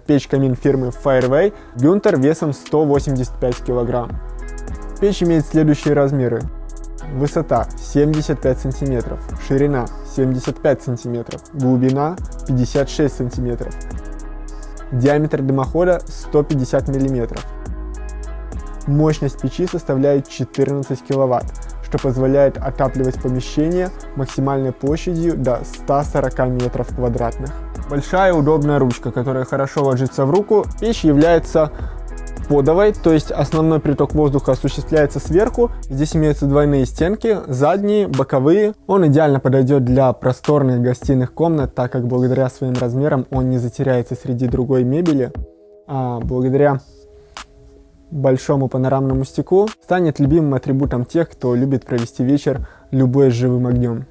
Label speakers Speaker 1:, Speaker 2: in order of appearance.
Speaker 1: печь-камин фирмы Fireway Günther весом 185 кг. Печь имеет следующие размеры. Высота 75 см, ширина 75 см, глубина 56 см, диаметр дымохода 150 мм. Мощность печи составляет 14 кВт, что позволяет отапливать помещение максимальной площадью до 140 метров квадратных. Большая удобная ручка, которая хорошо ложится в руку. Печь является подовой, то есть основной приток воздуха осуществляется сверху. Здесь имеются двойные стенки, задние, боковые. Он идеально подойдет для просторных гостиных комнат, так как благодаря своим размерам он не затеряется среди другой мебели. А благодаря большому панорамному стеклу станет любимым атрибутом тех, кто любит провести вечер любой с живым огнем.